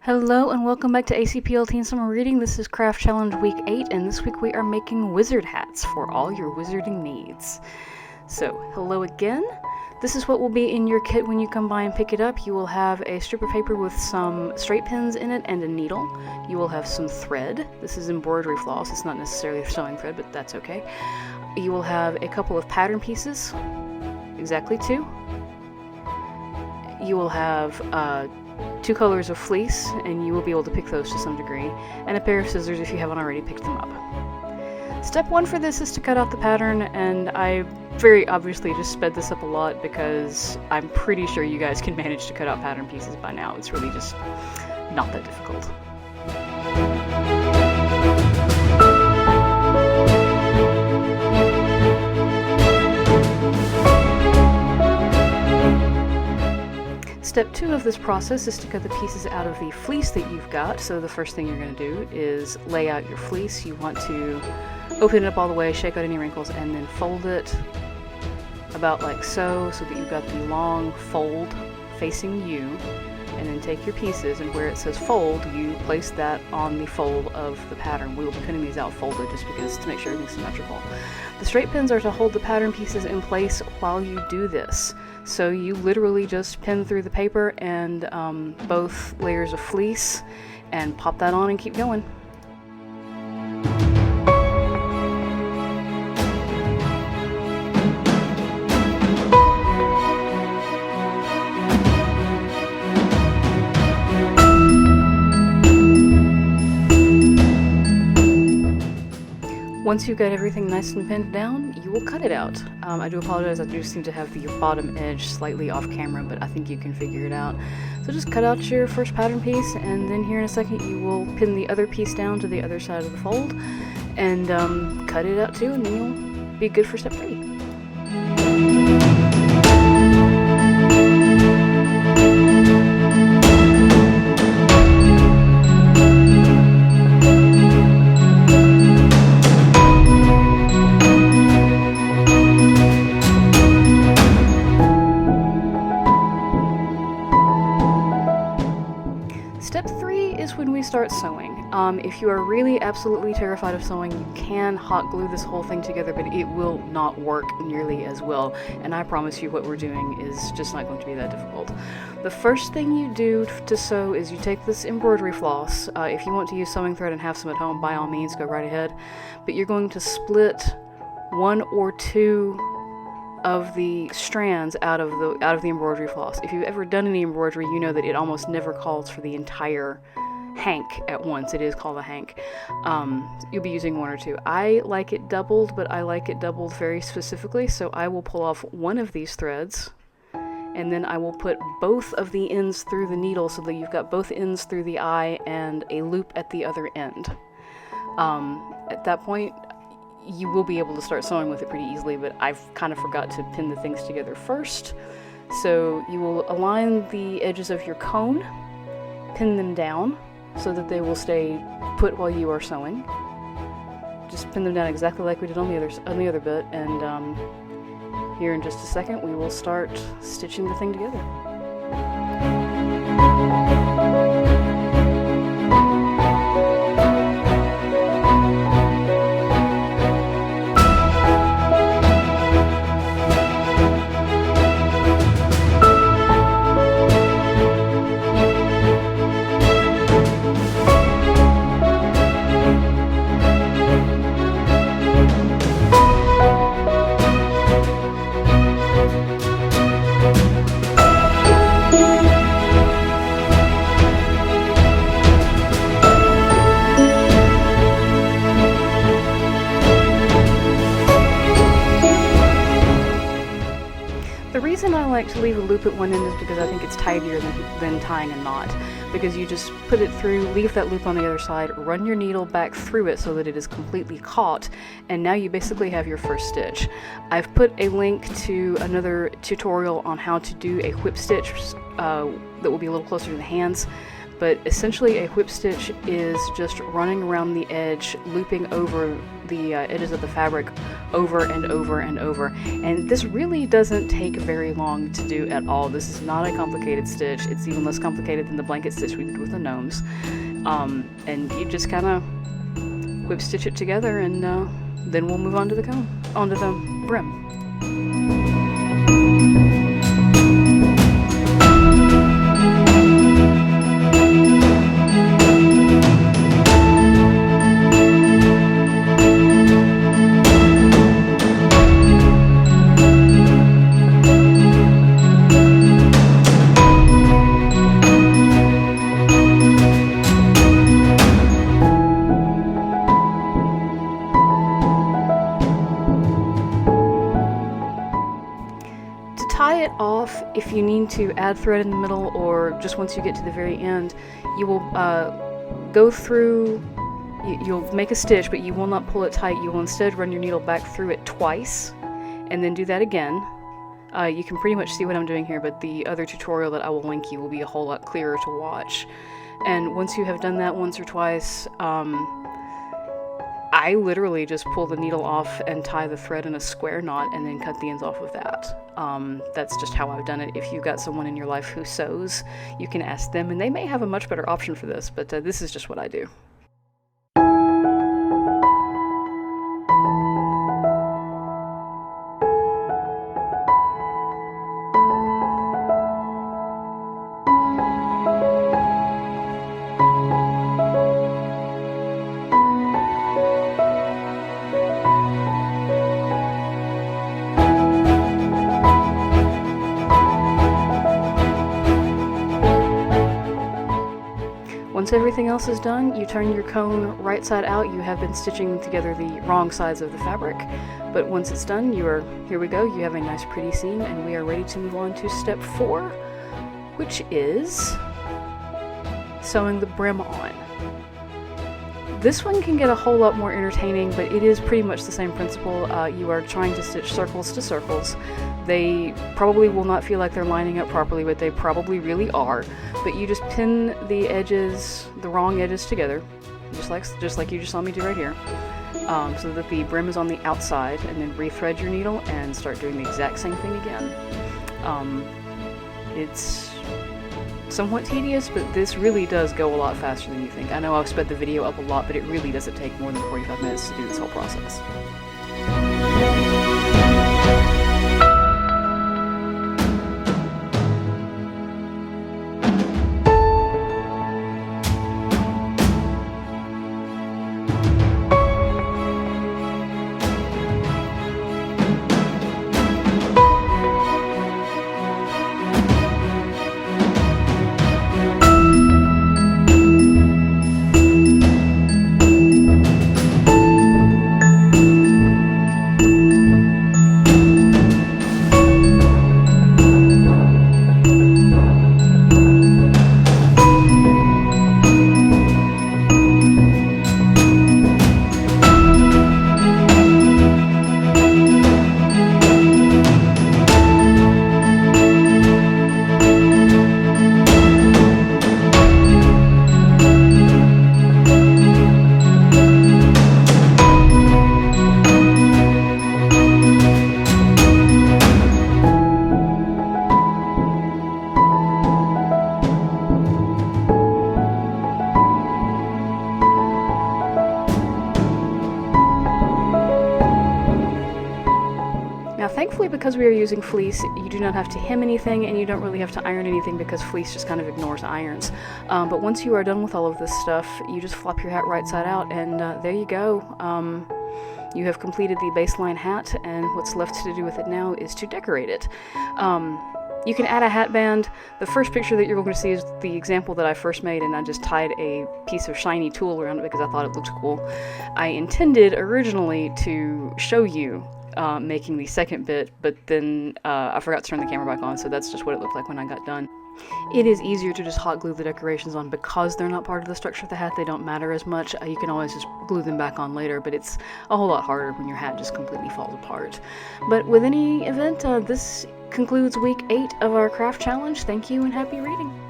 Hello and welcome back to ACPL Teen Summer Reading. This is Craft Challenge Week 8 and this week we are making wizard hats for all your wizarding needs. So, hello again. This is what will be in your kit when you come by and pick it up. You will have a strip of paper with some straight pins in it and a needle. You will have some thread. This is embroidery floss. It's not necessarily sewing thread, but that's okay. You will have a couple of pattern pieces, exactly 2. You will have 2 colors of fleece, and you will be able to pick those to some degree, and a pair of scissors if you haven't already picked them up. Step 1 for this is to cut out the pattern, and I very obviously just sped this up a lot because I'm pretty sure you guys can manage to cut out pattern pieces by now. It's really just not that difficult. Step 2 of this process is to cut the pieces out of the fleece that you've got. So the first thing you're going to do is lay out your fleece. You want to open it up all the way, shake out any wrinkles, and then fold it about like so that you've got the long fold facing you. And then take your pieces, and where it says fold, you place that on the fold of the pattern. We will be cutting these out folded just because to make sure everything's symmetrical. The straight pins are to hold the pattern pieces in place while you do this. So you literally just pin through the paper and both layers of fleece and pop that on and keep going. Once you've got everything nice and pinned down, you will cut it out. I do apologize, I do seem to have the bottom edge slightly off camera, but I think you can figure it out. So just cut out your first pattern piece, and then here in a second you will pin the other piece down to the other side of the fold, and cut it out too, and then you'll be good for step 3. Step 3 is when we start sewing. If you are really absolutely terrified of sewing, you can hot glue this whole thing together, but it will not work nearly as well. And I promise you what we're doing is just not going to be that difficult. The first thing you do to sew is you take this embroidery floss. If you want to use sewing thread and have some at home, by all means, go right ahead. But you're going to split 1 or 2 of the strands out of the embroidery floss. If you've ever done any embroidery, you know that it almost never calls for the entire hank at once. It is called a hank. You'll be using 1 or 2. I like it doubled, but I like it doubled very specifically, so I will pull off 1 of these threads, and then I will put both of the ends through the needle so that you've got both ends through the eye and a loop at the other end. At that point, you will be able to start sewing with it pretty easily, but I've kind of forgot to pin the things together first. So you will align the edges of your cone, pin them down so that they will stay put while you are sewing. Just pin them down exactly like we did on the other bit, and here in just a second we will start stitching the thing together. The reason I like to leave a loop at one end is because I think it's tidier than tying a knot, because you just put it through, leave that loop on the other side, run your needle back through it so that it is completely caught, and now you basically have your first stitch. I've put a link to another tutorial on how to do a whip stitch that will be a little closer to the hands, but essentially a whip stitch is just running around the edge, looping over the edges of the fabric over and over and over. And this really doesn't take very long to do at all. This is not a complicated stitch. It's even less complicated than the blanket stitch we did with the gnomes. And you just kind of whip stitch it together, and then we'll move on to the cone, onto the brim. Tie it off. If you need to add thread in the middle, or just once you get to the very end, you will go through, you'll make a stitch, but you will not pull it tight. You will instead run your needle back through it twice, and then do that again. You can pretty much see what I'm doing here, but the other tutorial that I will link you will be a whole lot clearer to watch. And once you have done that once or twice, I literally just pull the needle off and tie the thread in a square knot and then cut the ends off with that. That's just how I've done it. If you've got someone in your life who sews, you can ask them, and they may have a much better option for this, but this is just what I do. Once everything else is done, you turn your cone right side out. You have been stitching together the wrong sides of the fabric, but once it's done, here we go, you have a nice pretty seam, and we are ready to move on to step 4, which is sewing the brim on. This one can get a whole lot more entertaining, but it is pretty much the same principle. You are trying to stitch circles to circles. They probably will not feel like they're lining up properly, but they probably really are. But you just pin the edges, the wrong edges together, just like you just saw me do right here, so that the brim is on the outside, and then rethread your needle and start doing the exact same thing again. It's somewhat tedious, but this really does go a lot faster than you think. I know I've sped the video up a lot, but it really doesn't take more than 45 minutes to do this whole process. Thankfully, because we are using fleece, you do not have to hem anything, and you don't really have to iron anything because fleece just kind of ignores irons. But once you are done with all of this stuff, you just flop your hat right side out, and there you go. You have completed the baseline hat, and what's left to do with it now is to decorate it. You can add a hat band. The first picture that you're going to see is the example that I first made, and I just tied a piece of shiny tulle around it because I thought it looked cool. I intended originally to show you making the second bit, but then I forgot to turn the camera back on, so that's just what it looked like when I got done. It is easier to just hot glue the decorations on because they're not part of the structure of the hat. They don't matter as much. You can always just glue them back on later, but it's a whole lot harder when your hat just completely falls apart. But with any event, this concludes week 8 of our craft challenge. Thank you and happy reading.